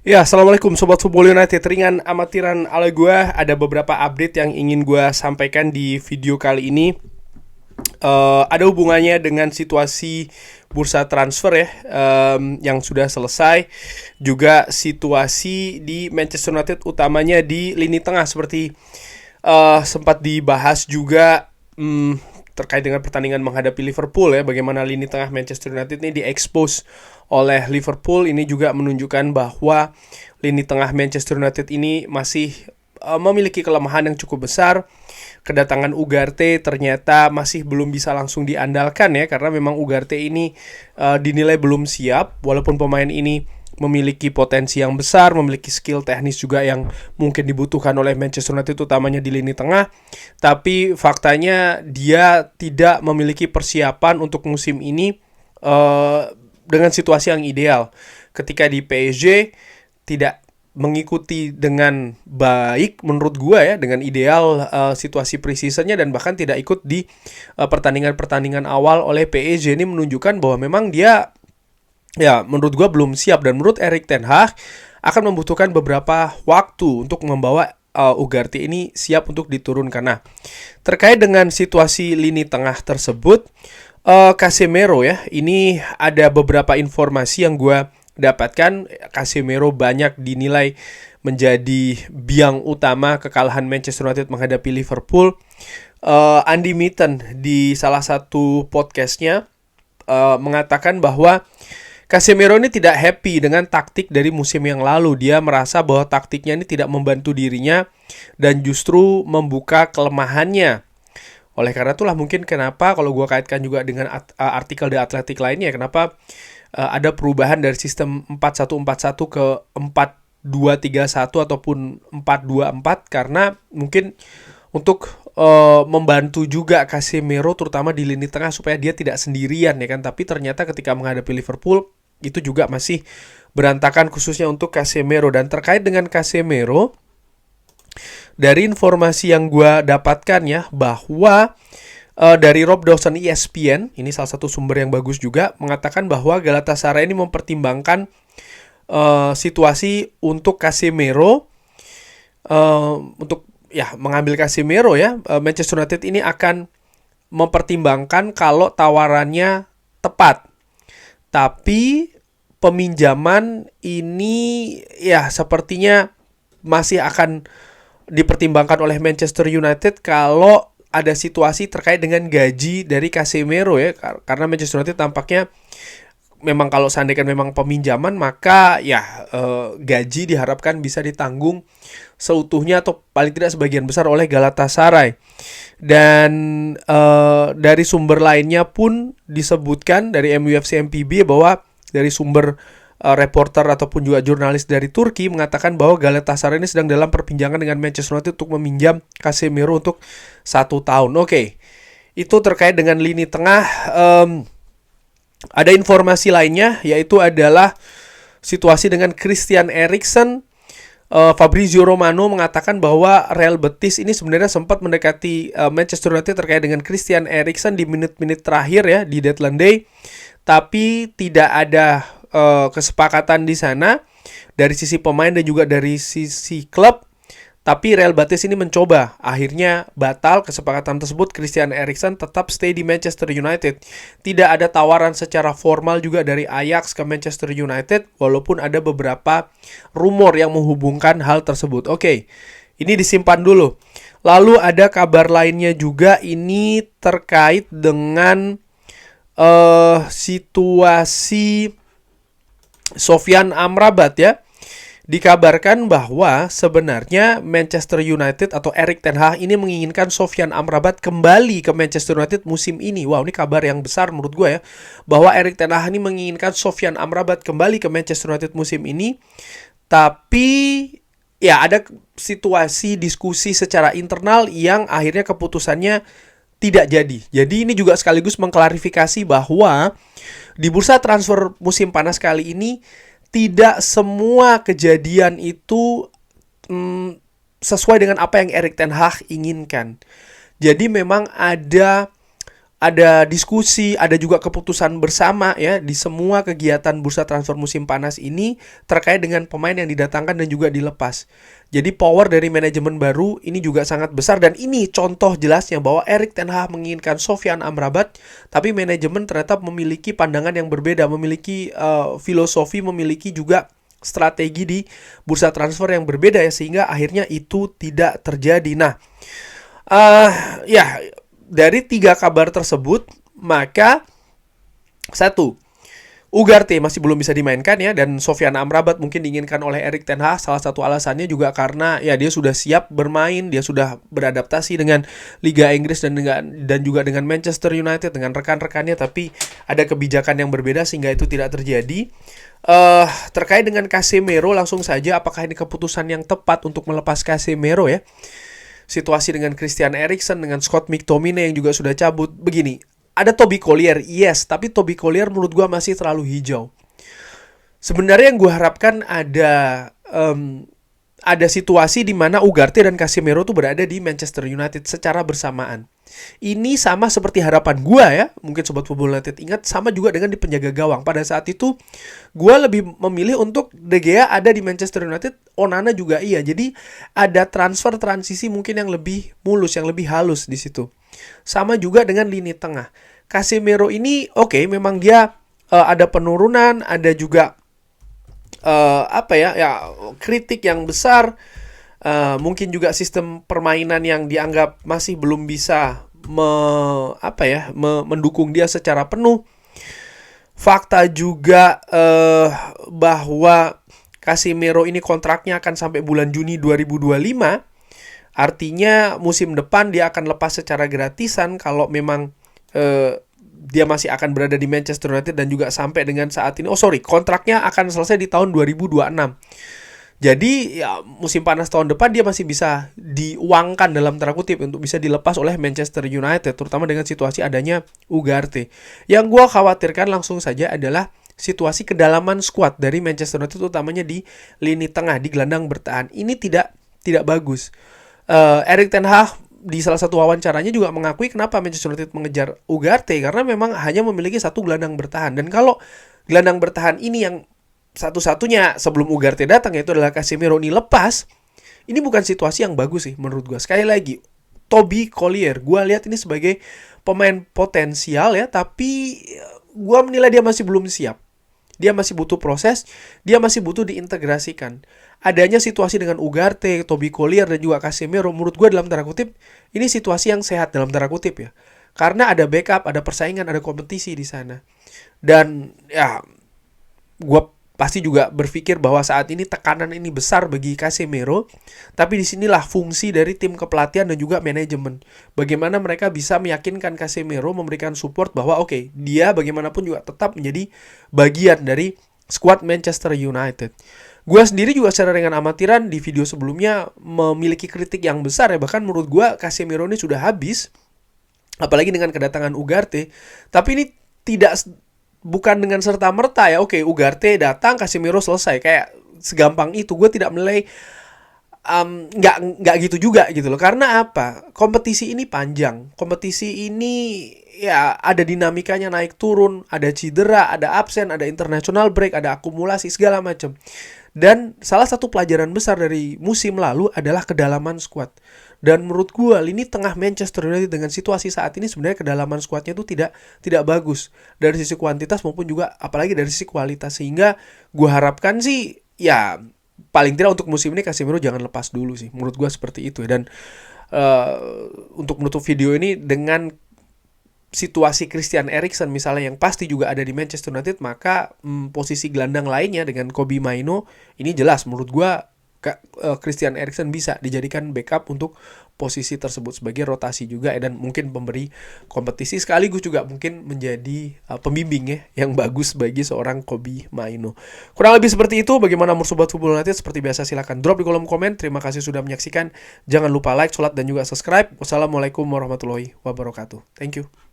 Ya, Assalamualaikum Sobat Football United. Ringan amatiran ala gue, ada beberapa update yang ingin gue sampaikan di video kali ini. Ada hubungannya dengan situasi bursa transfer ya, yang sudah selesai. Juga situasi di Manchester United, utamanya di lini tengah, seperti sempat dibahas juga terkait dengan pertandingan menghadapi Liverpool ya, bagaimana lini tengah Manchester United ini diekspos oleh Liverpool. Ini juga menunjukkan bahwa lini tengah Manchester United ini masih memiliki kelemahan yang cukup besar. Kedatangan Ugarte ternyata masih belum bisa langsung diandalkan ya, karena memang Ugarte ini dinilai belum siap, walaupun pemain ini memiliki potensi yang besar, memiliki skill teknis juga yang mungkin dibutuhkan oleh Manchester United, utamanya di lini tengah. Tapi faktanya dia tidak memiliki persiapan untuk musim ini dengan situasi yang ideal. Ketika di PSG tidak mengikuti dengan baik menurut gue ya, dengan ideal situasi preseasonnya, dan bahkan tidak ikut di pertandingan-pertandingan awal oleh PSG. Ini menunjukkan bahwa memang dia, ya menurut gue, belum siap. Dan menurut Erik ten Hag akan membutuhkan beberapa waktu untuk membawa Ugarte ini siap untuk diturunkan. Nah, terkait dengan situasi lini tengah tersebut, Casemiro ya, ini ada beberapa informasi yang gue dapatkan. Casemiro banyak dinilai menjadi biang utama kekalahan Manchester United menghadapi Liverpool. Andy Mitten di salah satu podcastnya mengatakan bahwa Casemiro ini tidak happy dengan taktik dari musim yang lalu. Dia merasa bahwa taktiknya ini tidak membantu dirinya dan justru membuka kelemahannya. Oleh karena itulah mungkin kenapa, kalau gue kaitkan juga dengan artikel The Athletic lainnya, kenapa ada perubahan dari sistem 4-1-4-1 ke 4-2-3-1 ataupun 4-2-4, karena mungkin untuk membantu juga Casemiro terutama di lini tengah supaya dia tidak sendirian ya kan. Tapi ternyata ketika menghadapi Liverpool itu juga masih berantakan, khususnya untuk Casemiro. Dan terkait dengan Casemiro, dari informasi yang gue dapatkan ya, bahwa dari Rob Dawson ESPN, ini salah satu sumber yang bagus juga, mengatakan bahwa Galatasaray ini mempertimbangkan situasi untuk Casemiro, untuk ya mengambil Casemiro ya. Manchester United ini akan mempertimbangkan kalau tawarannya tepat. Tapi peminjaman ini ya sepertinya masih akan dipertimbangkan oleh Manchester United kalau ada situasi terkait dengan gaji dari Casemiro ya. Karena Manchester United tampaknya memang kalau seandainya memang peminjaman, maka ya gaji diharapkan bisa ditanggung seutuhnya atau paling tidak sebagian besar oleh Galatasaray. Dan dari sumber lainnya pun disebutkan dari MUFC MPB bahwa dari sumber reporter ataupun juga jurnalis dari Turki mengatakan bahwa Galatasaray ini sedang dalam perbincangan dengan Manchester United untuk meminjam Casemiro untuk 1 tahun. Oke, itu terkait dengan lini tengah. Ada informasi lainnya, yaitu adalah situasi dengan Christian Eriksen. Fabrizio Romano mengatakan bahwa Real Betis ini sebenarnya sempat mendekati Manchester United terkait dengan Christian Eriksen di menit-menit terakhir ya, di deadline day, tapi tidak ada kesepakatan di sana dari sisi pemain dan juga dari sisi klub. Tapi Real Betis ini mencoba, akhirnya batal kesepakatan tersebut. Christian Eriksen tetap stay di Manchester United. Tidak ada tawaran secara formal juga dari Ajax ke Manchester United, walaupun ada beberapa rumor yang menghubungkan hal tersebut. Oke, ini disimpan dulu. Lalu ada kabar lainnya juga, ini terkait dengan situasi Sofyan Amrabat ya. Dikabarkan bahwa sebenarnya Manchester United atau Erik ten Hag ini menginginkan Sofyan Amrabat kembali ke Manchester United musim ini. Wow, ini kabar yang besar menurut gue ya, bahwa Erik ten Hag ini menginginkan Sofyan Amrabat kembali ke Manchester United musim ini. Tapi ya ada situasi diskusi secara internal yang akhirnya keputusannya tidak jadi. Jadi ini juga sekaligus mengklarifikasi bahwa di bursa transfer musim panas kali ini tidak semua kejadian itu sesuai dengan apa yang Erik ten Hag inginkan. Jadi memang ada ada diskusi, ada juga keputusan bersama ya di semua kegiatan bursa transfer musim panas ini terkait dengan pemain yang didatangkan dan juga dilepas. Jadi power dari manajemen baru ini juga sangat besar, dan ini contoh jelasnya bahwa Erik ten Hag menginginkan Sofyan Amrabat, tapi manajemen ternyata memiliki pandangan yang berbeda, memiliki filosofi, memiliki juga strategi di bursa transfer yang berbeda ya, sehingga akhirnya itu tidak terjadi. Nah, ya dari 3 kabar tersebut, maka satu, Ugarte masih belum bisa dimainkan ya, dan Sofyan Amrabat mungkin diinginkan oleh Erik ten Hag. Salah satu alasannya juga karena ya dia sudah siap bermain, dia sudah beradaptasi dengan Liga Inggris dan juga dengan Manchester United, dengan rekan-rekannya, tapi ada kebijakan yang berbeda sehingga itu tidak terjadi. Terkait dengan Casemiro, langsung saja, apakah ini keputusan yang tepat untuk melepas Casemiro ya? Situasi dengan Christian Eriksen, dengan Scott McTominay yang juga sudah cabut. Begini, ada Toby Collier, yes, tapi Toby Collier menurut gue masih terlalu hijau. Sebenarnya yang gue harapkan ada situasi di mana Ugarte dan Casemiro tuh berada di Manchester United secara bersamaan. Ini sama seperti harapan gue ya, mungkin Sobat Football United ingat, sama juga dengan di penjaga gawang. Pada saat itu, gue lebih memilih untuk De Gea ada di Manchester United, Onana juga iya. Jadi ada transfer transisi mungkin yang lebih mulus, yang lebih halus di situ. Sama juga dengan lini tengah. Casemiro ini oke, memang dia ada penurunan, ada juga kritik yang besar. Mungkin juga sistem permainan yang dianggap masih belum bisa mendukung dia secara penuh. Fakta juga bahwa Casemiro ini kontraknya akan sampai bulan Juni 2025. Artinya musim depan dia akan lepas secara gratisan kalau memang dia masih akan berada di Manchester United, dan juga sampai dengan saat ini. Kontraknya akan selesai di tahun 2026. Jadi ya musim panas tahun depan dia masih bisa diuangkan dalam tanda kutip untuk bisa dilepas oleh Manchester United, terutama dengan situasi adanya Ugarte. Yang gue khawatirkan langsung saja adalah situasi kedalaman skuad dari Manchester United, utamanya di lini tengah, di gelandang bertahan. Ini tidak bagus. Erik ten Hag di salah satu wawancaranya juga mengakui kenapa Manchester United mengejar Ugarte, karena memang hanya memiliki satu gelandang bertahan. Dan kalau gelandang bertahan ini yang satu-satunya sebelum Ugarte datang, yaitu adalah Casemiro, ini lepas, ini bukan situasi yang bagus sih menurut gue. Sekali lagi, Toby Collier, gue lihat ini sebagai pemain potensial ya, tapi gue menilai dia masih belum siap. Dia masih butuh proses, dia masih butuh diintegrasikan. Adanya situasi dengan Ugarte, Toby Collier, dan juga Casemiro, menurut gue dalam tanda kutip, ini situasi yang sehat dalam tanda kutip ya. Karena ada backup, ada persaingan, ada kompetisi di sana. Dan ya, gue pasti juga berpikir bahwa saat ini tekanan ini besar bagi Casemiro, tapi disinilah fungsi dari tim kepelatihan dan juga manajemen. Bagaimana mereka bisa meyakinkan Casemiro, memberikan support bahwa dia bagaimanapun juga tetap menjadi bagian dari skuad Manchester United. Gue sendiri juga secara dengan amatiran di video sebelumnya memiliki kritik yang besar ya, bahkan menurut gue Casemiro ini sudah habis, apalagi dengan kedatangan Ugarte. Tapi ini bukan dengan serta-merta ya, Ugarte datang, Casemiro selesai, kayak segampang itu. Gue tidak menilai, nggak gitu juga gitu loh. Karena apa? Kompetisi ini panjang, kompetisi ini ya ada dinamikanya naik turun, ada cedera, ada absen, ada international break, ada akumulasi segala macam. Dan salah satu pelajaran besar dari musim lalu adalah kedalaman skuad. Dan menurut gue lini tengah Manchester United dengan situasi saat ini sebenarnya kedalaman skuadnya itu tidak bagus dari sisi kuantitas maupun juga apalagi dari sisi kualitas. Sehingga gue harapkan sih ya paling tidak untuk musim ini Casemiro jangan lepas dulu sih. Menurut gue seperti itu ya. Dan untuk menutup video ini dengan situasi Christian Eriksen misalnya yang pasti juga ada di Manchester United, maka posisi gelandang lainnya dengan Kobbie Mainoo ini jelas menurut gue Christian Eriksen bisa dijadikan backup untuk posisi tersebut sebagai rotasi juga dan mungkin pemberi kompetisi sekaligus juga mungkin menjadi pembimbing ya yang bagus bagi seorang Kobbie Mainoo. Kurang lebih seperti itu. Bagaimana menurut Sobat Football United? Seperti biasa silahkan drop di kolom komen. Terima kasih sudah menyaksikan. Jangan lupa like, sholat, dan juga subscribe. Wassalamualaikum warahmatullahi wabarakatuh. Thank you.